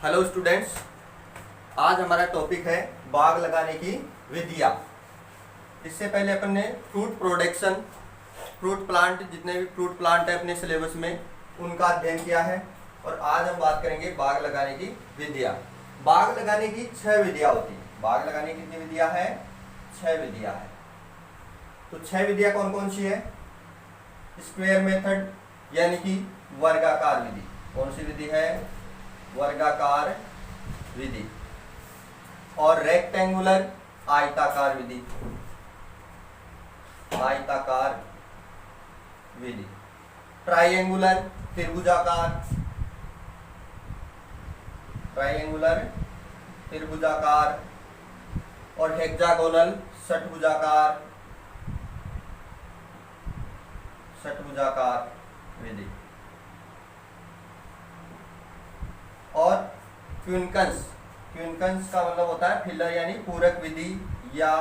Hello students, आज हमारा topic है बाग लगाने की विधियाँ। इससे पहले अपन ने फ्रूट प्रोडक्शन, फ्रूट प्लांट, जितने भी फ्रूट प्लांट है अपने सिलेबस में उनका अध्ययन किया है। और आज हम बात करेंगे बाग लगाने की विधियाँ। बाग लगाने की 6 विधियाँ होती हैं। बाग लगाने की कितनी विधियाँ है? 6 विधियाँ है। तो 6 विधियाँ कौन कौन सी है? स्क्वायर मेथड यानी कि वर्गाकार विधि। कौन सी विधि है? वर्गाकार विधि। और रेक्टेंगुलर आयताकार विधि, आयताकार विधि। ट्राइएंगुलर त्रिभुजाकार, ट्राइएंगुलर त्रिभुजाकार। और हेक्सागोनल षटभुजाकार, षटभुजाकार विधि। और क्विंकन्स, क्विंकन्स का मतलब होता है फिलर यानी पूरक विधि या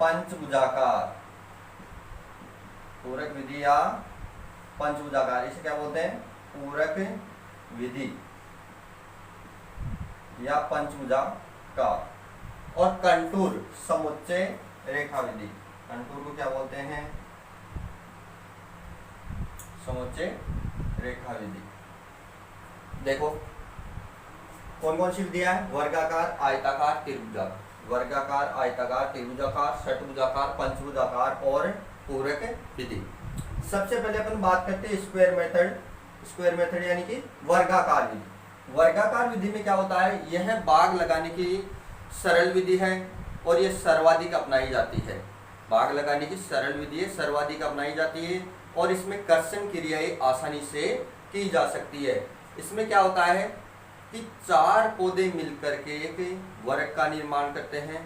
पंचभुजाकार, पूरक विधि या पंचभुजाकार। इसे क्या बोलते हैं? पूरक विधि या पंचभुजाकार। और कंटूर समुच्चय रेखा विधि। कंटूर को क्या बोलते हैं? समुच्चय रेखा विधि। देखो कौन कौन सी विधियां हैं? वर्गाकार, आयताकार, त्रिभुजाकार। वर्गाकार, आयताकार, त्रिभुजाकार, षटभुजाकार, पंचभुजाकार और पूरक विधि। सबसे पहले अपन बात करते हैं स्क्वायर मेथड। स्क्वायर मेथड यानी कि वर्गाकार विधि। वर्गाकार विधि में क्या होता है? यह बाग लगाने की सरल विधि है और यह सर्वाधिक अपनाई जाती है। बाग लगाने की सरल विधि है, सर्वाधिक अपनाई जाती है और इसमें कर्षण क्रियाएं आसानी से की जा सकती है। इसमें क्या होता है कि 4 पौधे मिलकर के एक वर्ग का निर्माण करते हैं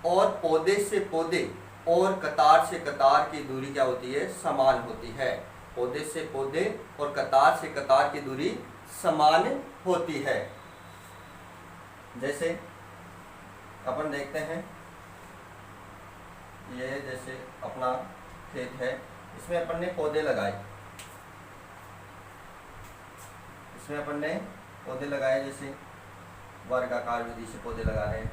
और पौधे से पौधे और कतार से कतार की दूरी क्या होती है? समान होती है। पौधे से पौधे और कतार से कतार की दूरी समान होती है। जैसे अपन देखते हैं, ये जैसे अपना खेत है, इसमें अपन ने पौधे लगाए, इसमें अपन ने पौधे लगाए, जैसे वर्गाकार विधि से पौधे लगा रहे हैं।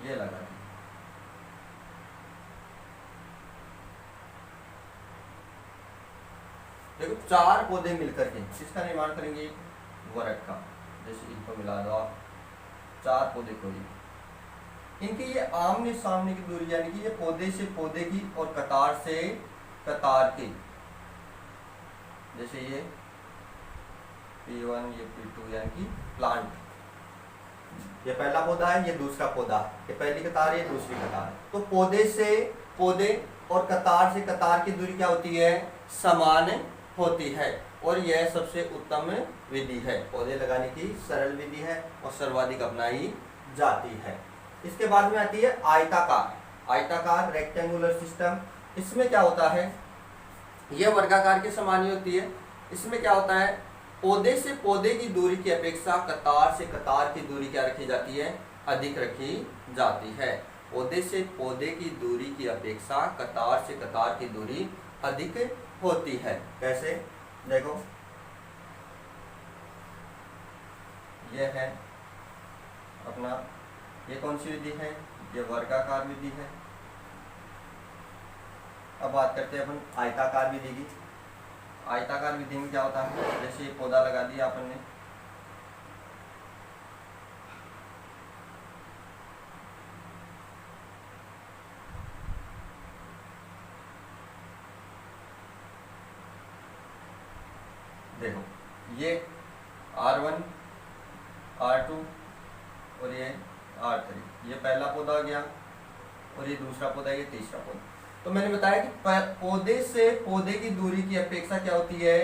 ये लगा दिए। देखो 4 पौधे मिलकर के किसका निर्माण करेंगे? वर्ग का। जैसे इनको मिला दो आप, 4 पौधे को इनकी ये आमने सामने की दूरी यानी कि ये पौधे से पौधे की और कतार से कतार की, जैसे ये P1 ये P2 यानी कि प्लांट, ये पहला पौधा है, ये दूसरा पौधा, ये पहली कतार, ये दूसरी कतार। तो पौधे से पौधे और कतार से कतार की दूरी क्या होती है? समान होती है और यह सबसे उत्तम विधि है। पौधे लगाने की सरल विधि है और सर्वाधिक अपनाई जाती है। इसके बाद में आती है आयताकार। आयताकार रेक्टेंगुलर सिस्टम। इसमें क्या होता है? यह वर्गाकार के समान ही होती है। इसमें क्या होता है? पौधे से पौधे की दूरी की अपेक्षा कतार से कतार की दूरी क्या रखी जाती है? अधिक रखी जाती है। पौधे से पौधे की दूरी की अपेक्षा कतार से कतार की दूरी अधिक होती है। कैसे? देखो यह है अपना, ये कौन सी विधि है? ये वर्गाकार विधि है। अब बात करते हैं अपन आयताकार विधि की। आयताकार विधि में क्या होता है? जैसे ये पौधा लगा दिया अपन ने, देखो ये R1 R2 और ये R3, ये पहला पौधा हो गया और ये दूसरा पौधा, ये तीसरा पौधा। तो मैंने बताया कि पौधे से पौधे की दूरी की अपेक्षा क्या होती है?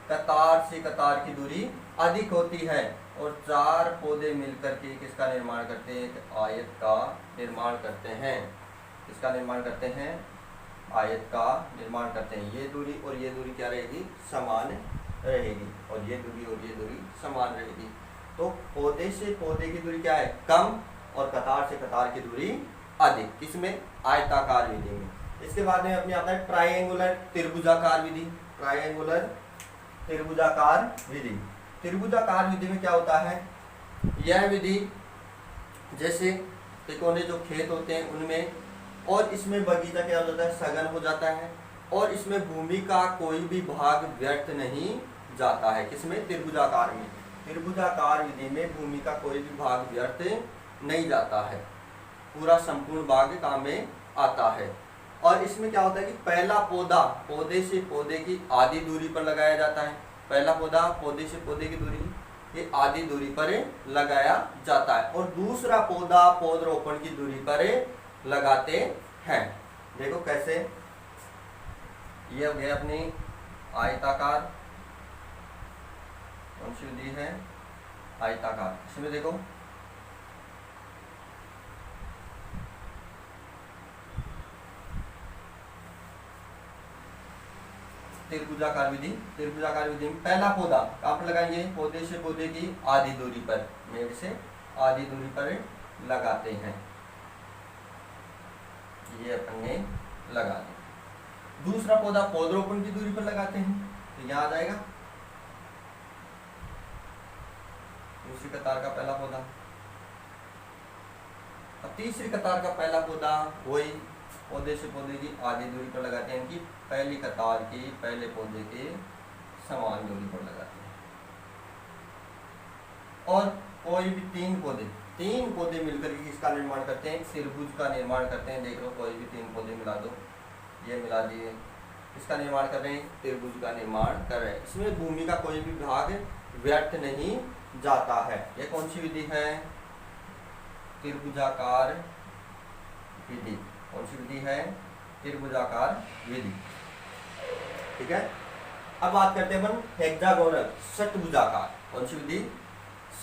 कतार से कतार की दूरी अधिक होती है। और 4 पौधे मिलकर के किसका निर्माण करते हैं? एक आयत का निर्माण करते हैं। किसका निर्माण करते हैं? आयत का निर्माण करते हैं। ये दूरी और ये दूरी क्या रहेगी? समान रहेगी। और ये दूरी समान रहेगी। तो पौधे से पौधे की दूरी क्या है? कम और कतार से कतार की दूरी अधिक। किसमें? आयताकार विधि में। इसके बाद में अपने आता है ट्रायंगुलर त्रिभुजाकार विधि। ट्रायंगुलर त्रिभुजाकार विधि। त्रिभुजाकार विधि में क्या होता है? यह विधि जैसे तिकोने जो खेत होते हैं उनमें, और इसमें बगीचा क्या हो जाता है? सघन हो जाता है, और इसमें भूमि का कोई भी भाग व्यर्थ नहीं जाता है। किसमें? त्रिभुजाकार में। त्रिभुजाकार विधि में भूमि का कोई भी भाग व्यर्थ नहीं जाता है, पूरा संपूर्ण भाग काम में आता है। और इसमें क्या होता है कि पहला पौधा पौधे से पौधे की आधी दूरी पर लगाया जाता है। पहला पौधा पौधे से पौधे की दूरी, ये आधी दूरी पर लगाया जाता है, और दूसरा पौधा पौधरोपण की दूरी पर लगाते हैं। देखो कैसे, ये हो गया अपनी आयताकार, कौन सी विधि है? आयताकार। इसमें देखो त्रिभुजाकार विधि। त्रिभुजाकार विधि में पहला पौधा कहाँ पर लगाएंगे? पौधे से पौधे की आधी दूरी पर, मेड़ से आधी दूरी पर लगाते हैं। ये अपन ने लगा दिया। दूसरा पौधा पौधरोपण की दूरी पर लगाते हैं, तो यहाँ आ जाएगा दूसरी कतार का पहला पौधा। अब तीसरी कतार का पहला पौधा वही पौधे से पौधे की आधी दूरी पर लगाते हैं, कि पहली कतार की पहले पौधे के समान दूरी पर लगाते हैं। और कोई भी तीन पौधे मिलकर के इसका निर्माण करते हैं, त्रिभुज का निर्माण करते हैं। देख लो, कोई भी तीन पौधे मिला दो, ये मिला दिए, इसका निर्माण कर रहे हैं, त्रिभुज का निर्माण कर रहे हैं। इसमें भूमि का कोई भी भाग व्यर्थ नहीं जाता है। यह कौन सी विधि है? त्रिभुजाकार विधि। कौन सी विधि है? त्रिभुजाकार विधि। ठीक है। अब बात करते हैं अपन हेक्सागोनल, षटभुजाकार। कौन सी विधि?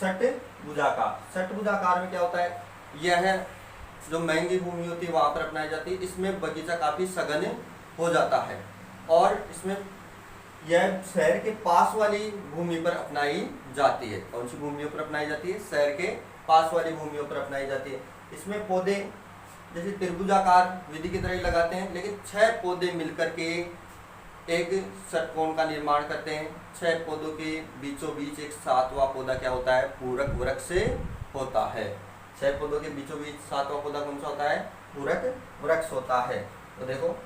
षटभुजाकार। षटभुजाकार में क्या होता है? यह जो महंगी भूमि होती है वहां पर अपनाई जाती है। इसमें बगीचा काफी सघन हो जाता है, और इसमें यह शहर के पास वाली भूमि पर अपनाई जाती है। कौन सी भूमियों पर अपनाई जाती है? शहर के पास वाली भूमियों पर अपनाई जाती है। इसमें पौधे जैसे त्रिभुजाकार विधि की तरह ही लगाते हैं, लेकिन 6 पौधे मिलकर के एक षटकोण का निर्माण करते हैं। 6 पौधों के बीचों बीच एक 7वां पौधा क्या होता है? पूरक वृक्ष से होता है। 6 पौधों के बीचों बीच 7वां पौधा कौन सा होता है? पूरक वृक्ष होता है। तो देखो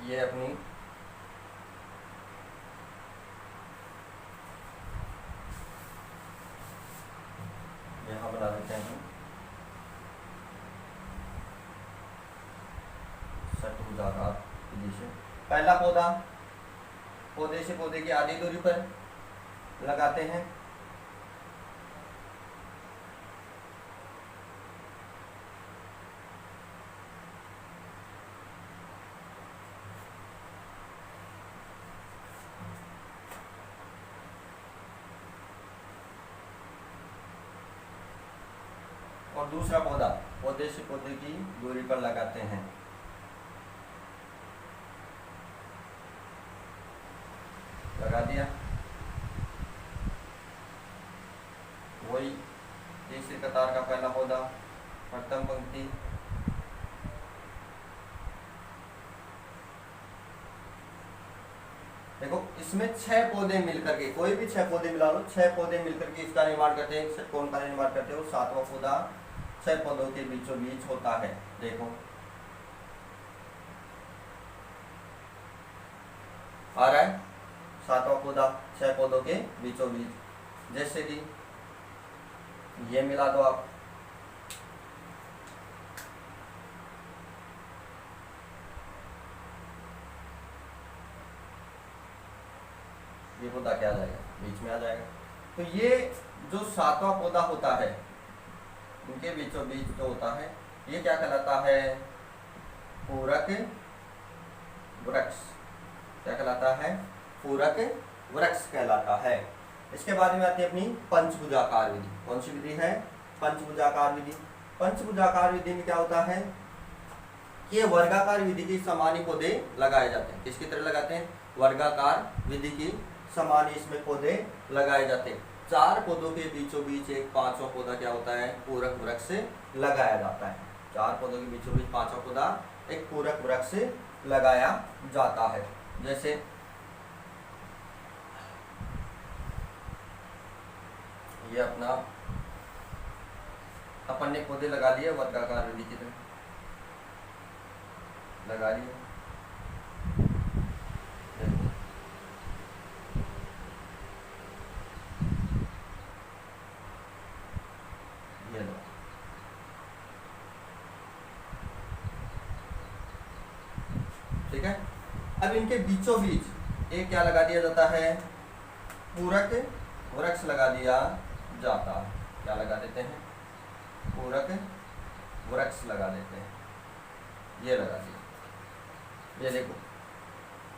ये अपनी यहाँ बना देते हैं हम षटभुजाकार विधि से। पहला पौधा पौधे से पौधे की आधी दूरी पर लगाते हैं। और दूसरा पौधा पौधे से पौधे की दूरी पर लगाते हैं। लगा दिया। वही तीसरी कतार का पहला पौधा, प्रथम पंक्ति, देखो इसमें 6 पौधे मिलकर के, कोई भी 6 पौधे मिला लो, 6 पौधे मिलकर के इसका निर्माण करते हैं, षटकोण का निर्माण करते हो। 7वां पौधा 6 पौधों के बीचों बीच होता है। देखो आ रहा है 7वां पौधा 6 पौधों के बीचों बीच। जैसे कि ये मिला दो आप, ये पौधा क्या आ जाएगा? बीच में आ जाएगा। तो ये जो 7वां पौधा होता है इनके बीचों बीच जो होता है, ये क्या कहलाता है? पूरक वृक्ष। क्या कहलाता है? पूरक वृक्ष कहलाता है। इसके बाद में आती है अपनी पंचभुजाकार विधि। कौन सी विधि है? पंचभुजाकार विधि। पंचभुजाकार विधि में क्या होता है? ये वर्गाकार विधि की समान ही पौधे लगाए जाते हैं। किसकी तरह लगाते हैं? वर्गाकार विधि की समान ही इसमें पौधे लगाए जाते हैं। चार पौधों के बीचों बीच एक पांचवा पौधा क्या होता है, पूरक वृक्ष लगाया जाता है। चार पौधों के बीचों बीच पांचवा पौधा एक पूरक वृक्ष लगाया जाता है। जैसे ये अपना अपन ने पौधे लगा लिए वर्गाकार विधि की तरह लगा लिए, ये लो ठीक है। अब इनके बीचों बीच एक क्या लगा दिया जाता है, पूरक वृक्ष लगा दिया जाता है। क्या लगा देते हैं, पूरक वृक्ष लगा देते हैं, ये लगा दिया। ये देखो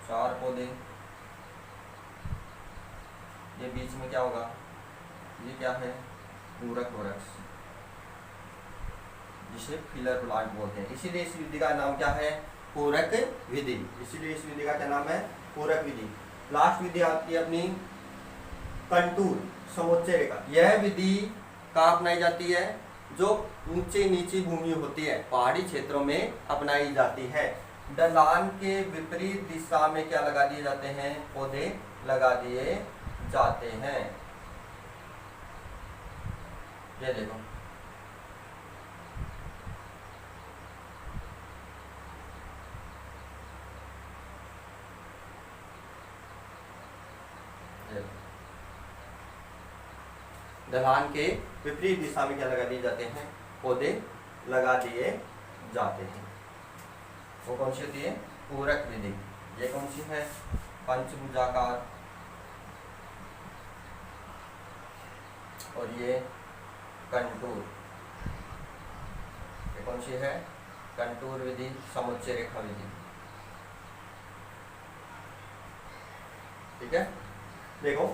चार पौधे, ये बीच में क्या होगा, ये क्या है, पूरक वृक्ष जिसे फिलर प्लांट बोलते हैं। इसीलिए इस विधि का नाम क्या है, पूरक विधि। इसीलिए इस विधि का क्या नाम है, पूरक विधि। लास्ट विधि आती है अपनी कंटूर समोच्चय रेखा। यह विधि कहाँ अपनाई जाती है, जो ऊंची नीची भूमि होती है पहाड़ी क्षेत्रों में अपनाई जाती है। ढलान के विपरीत दिशा में क्या लगा दिए जाते हैं, पौधे लगा दिए जाते हैं। ये देखो ढलान के विपरीत दिशा में क्या लगा दिए जाते हैं, पौधे लगा दिए जाते हैं। वो कौन सी होती है, पूरक विधि। ये कौन सी है, पंचभुजाकार, और ये कंटूर। ये कौन सी है, कंटूर विधि, समुच्चय रेखा विधि। ठीक है। देखो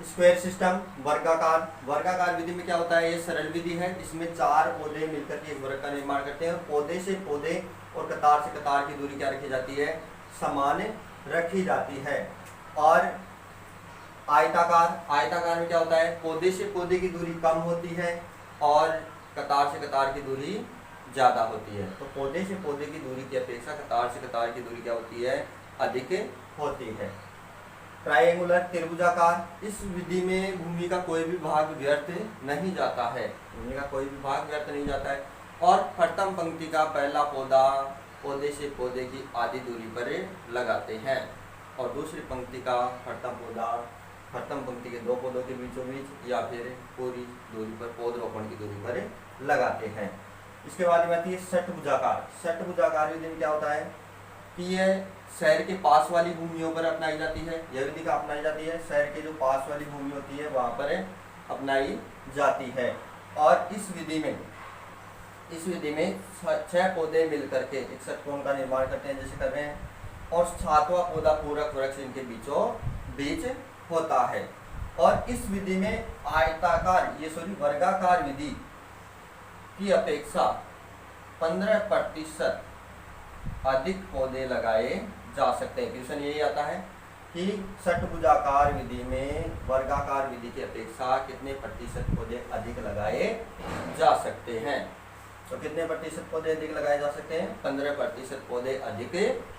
स्क्वायर सिस्टम, वर्गाकार। वर्गाकार विधि में क्या होता है, ये सरल विधि है। इसमें चार पौधे मिलकर के एक वर्ग का निर्माण करते हैं। पौधे से पौधे और कतार से कतार की दूरी क्या रखी जाती है, समान रखी जाती है। और आयताकार, आयताकार में क्या होता है, पौधे से पौधे की दूरी कम होती है और कतार से कतार की दूरी ज्यादा होती है। तो पौधे से पौधे की दूरी की अपेक्षा कतार से कतार की दूरी क्या होती है, अधिक होती है। ट्रायंगुलर, त्रिभुजाकार। इस विधि में भूमि का कोई भी भाग व्यर्थ नहीं जाता है, भूमि का कोई भी भाग व्यर्थ नहीं जाता है। और प्रथम पंक्ति का पहला पौधा पौधे से पौधे की आधी दूरी पर लगाते हैं, और दूसरी पंक्ति का प्रथम पौधा प्रथम पंक्ति के दो पौधों के बीचों बीच या फिर पूरी दूरी पर पौधरोपण की दूरी पर लगाते हैं। इसके बाद में आती है षटभुजाकार। षटभुजाकार विधि में क्या होता है कि यह शहर के पास वाली भूमियों पर अपनाई जाती है। यह विधि का अपनाई जाती है, शहर के जो पास वाली भूमि होती है वहां पर अपनाई जाती है। और इस विधि में 6 पौधे मिलकर के एक षटकोण का निर्माण करते हैं, जैसे कर रहे हैं। और 7वां पौधा पूरक वृक्ष इनके बीचों बीच होता है। और इस विधि में वर्गाकार विधि की अपेक्षा 15% अधिक पौधे लगाए जा सकते हैं। क्वेश्चन यही आता है कि षटभुजाकार विधि में वर्गाकार विधि की अपेक्षा कितने प्रतिशत पौधे अधिक लगाए जा सकते हैं। तो कितने प्रतिशत पौधे अधिक लगाए जा सकते हैं, 15% पौधे अधिक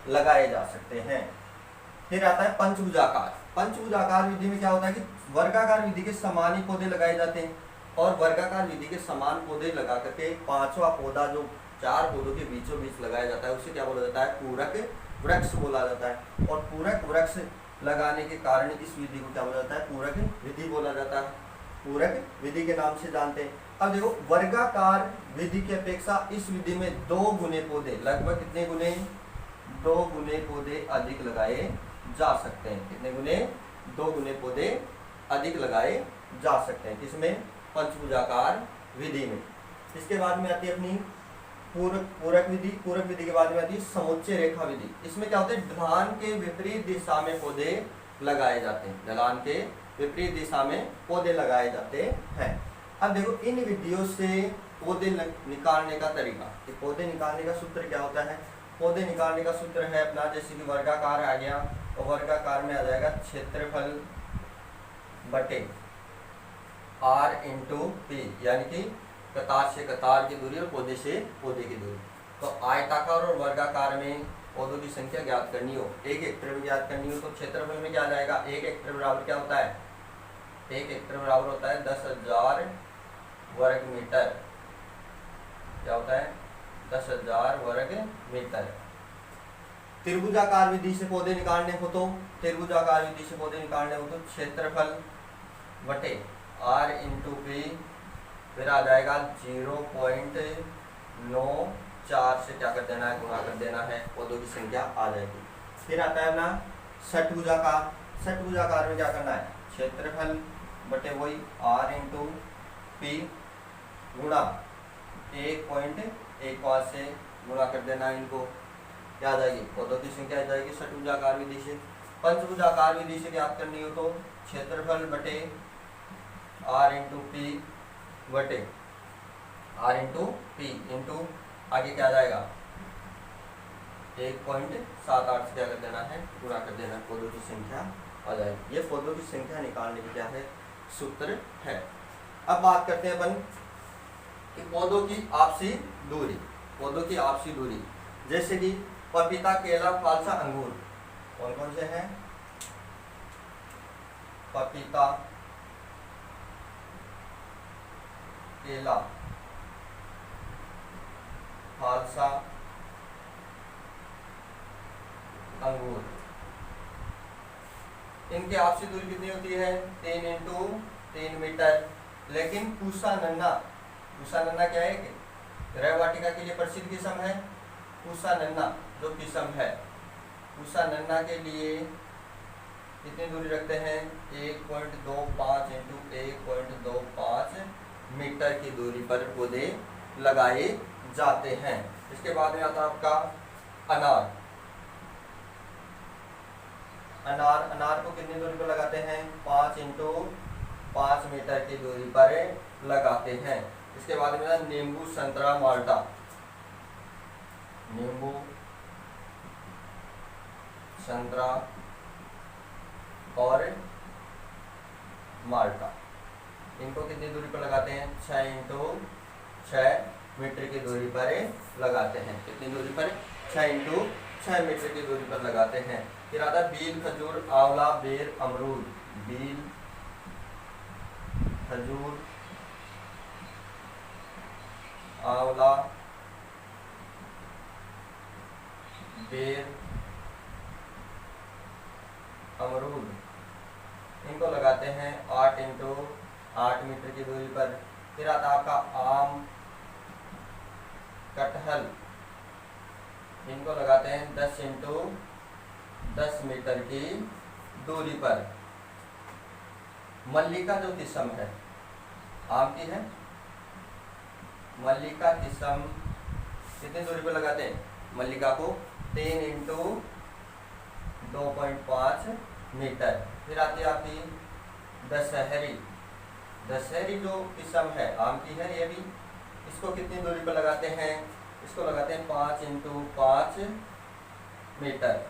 लगाए जा सकते हैं। फिर आता है पंचभुजाकार। पंचभुजाकार विधि में क्या होता है कि वर्गाकार विधि के समान ही पौधे लगाए जाते हैं, और वर्गाकार विधि के समान पौधे लगा करके 5वां पौधा जो 4 पौधों के बीचों बीच लगाया जाता है उसे क्या बोला जाता है, पूरक वृक्ष बोला जाता है। और पूरक वृक्ष लगाने के कारण इस विधि को क्या बोला जाता है, पूरक विधि बोला जाता है। पूरक विधि के नाम से जानते हैं। अब देखो वर्गाकार विधि की अपेक्षा इस विधि में 2 गुने पौधे, लगभग कितने गुने, 2 गुने पौधे अधिक लगाए जा सकते हैं। कितने गुने, 2 गुने पौधे अधिक लगाए जा सकते हैं। किसमें, पंचभुजाकार विधि में। इसके बाद में आती है अपनी पूरक विधि। पूरक विधि के बाद में आती है समुच्चय रेखा विधि। इसमें क्या होता है, ढलान के विपरीत दिशा में पौधे लगाए जाते हैं। ढलान के विपरीत दिशा में पौधे लगाए जाते हैं। अब देखो इन विधियों से पौधे निकालने का तरीका, कि पौधे निकालने का सूत्र क्या होता है। पौधे निकालने का सूत्र है अपना, जैसे कि वर्गाकार आ गया, और वर्गाकार में आ जाएगा क्षेत्रफल बटे आर इंटू पी, यानी कि कतार से कतार की दूरी और पौधे से पौधे की दूरी। तो आयताकार और वर्गाकार में पौधों की संख्या ज्ञात करनी हो, 1 हेक्टेयर में ज्ञात करनी हो, तो क्षेत्रफल में क्या आ जाएगा, 1 हेक्टेयर बराबर क्या होता है, 1 हेक्टेयर बराबर होता है 10,000 वर्ग मीटर। क्या होता है, 10,000 वर्ग मीटर। त्रिभुजाकार विधि से पौधे निकालने हो तो, त्रिभुजाकार विधि से पौधे निकालने हो तो क्षेत्रफल बटे आर इंटू पी, फिर आ जाएगा 0.94 से क्या कर देना है, गुणा कर देना है, पौधों की संख्या आ जाएगी। फिर आता है अपना षटभुजाकार। षटभुजाकार में क्या करना है, क्षेत्रफल बटे वही आर इंटू पी गुणा 1.15 से गुणा कर देना है इनको, क्या आ जाएगी, पौधों की संख्या आ जाएगी षटभुजाकार विधि से। पंचभुजाकार विधि से ज्ञात करनी हो तो क्षेत्रफल बटे आर इंटू पी बटे आर इंटू पी इंटू आगे क्या आ जाएगा 1.78 से क्या कर देना है, पूरा कर देना है, पौधों की संख्या आ जाएगी। ये पौधों की संख्या निकालने की क्या है, सूत्र है। अब बात करते हैं अपन कि पौधों की आपसी दूरी। पौधों की आपसी दूरी जैसे कि पपीता, केला, फालसा, अंगूर, कौन कौन से हैं, पपीता, केला, फालसा, अंगूर, इनकी आपसी दूरी कितनी होती है, 3 इंटू 3 मीटर। लेकिन पूसा नन्ना, पूसा नन्ना क्या है, गृह वाटिका के लिए प्रसिद्ध किस्म है पूसा नन्ना, जो किस्म है पूसा नन्ना के लिए कितनी दूरी रखते हैं, 1.25 इंटू 1.25 मीटर की दूरी पर पौधे लगाए जाते हैं। इसके बाद में आता है आपका अनार। अनार, अनार को कितनी दूरी पर लगाते हैं, 5 इंटू 5 मीटर की दूरी पर लगाते हैं। इसके बाद में नींबू, संतरा, माल्टा, नींबू, संतरा और माल्टा, इनको कितनी दूरी पर लगाते हैं, 6 इंटू 6 मीटर की दूरी पर लगाते हैं। कितनी दूरी पर, 6 इंटू 6 मीटर की दूरी पर लगाते हैं। फिर आता है बील, खजूर, आंवला, बेर, अमरूद, बील, खजूर, आंवला, बेर, अमरूद, इनको लगाते हैं 8 इंटू 8 मीटर की दूरी पर। फिर आता है आपका आम, कटहल, इनको लगाते हैं 10 इंटू 10 मीटर की दूरी पर। मल्लिका जो किस्म है, आम की है, मल्लिका किस्म कितनी दूरी पर लगाते हैं, मल्लिका को 3 इंटू 2.5 मीटर। फिर आती है आपकी दशहरी। दशहरी जो किस्म है आम की है, ये भी, इसको कितनी दूरी पर लगाते हैं, इसको लगाते हैं 5 इंटू 5 मीटर।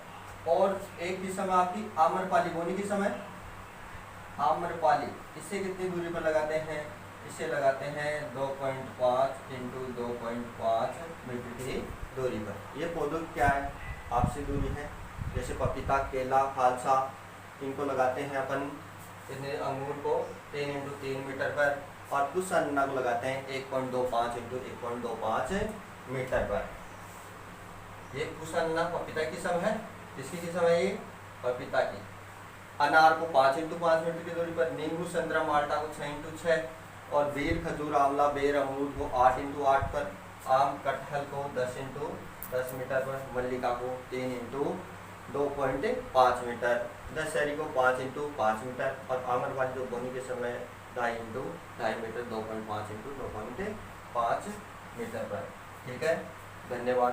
और एक किस्म आपकी आम्रपाली, बोनी किस्म है आम्रपाली, इससे कितनी दूरी पर लगाते हैं, इसे लगाते हैं 2.5 इंटू 2.5 मीटर की दूरी पर। ये पौधों की क्या है, आपसी दूरी है। जैसे पपीता, केला, फालसा, इनको लगाते हैं अपन इतने, अंगूर को 3 इंटू 3 मीटर पर, और कुछ अन्ना को लगाते हैं 1.25 इंटू 1.25 मीटर पर। ये कुछ अन्ना पपीता की किस्म है, किसकी किस्म है ये, पपीता की। अनार को 5 इंटू 5 मीटर की दूरी पर, नींबू, संतरा, माल्टा को 6 इंटू 6, और बेर, खजूर, आंवला, बेर, अमरूद को 8 इंटू 8 पर, आम, कटहल को 10 इंटू 10 मीटर पर, मल्लिका को 3 इंटू 2.5 मीटर, दशहरी को 5 इंटू 5 मीटर, और आम्रपाली जो बोनी के समय 2.5 इंटू 2.5 मीटर, 2.5 इंटू 2.5 मीटर पर। ठीक है, धन्यवाद।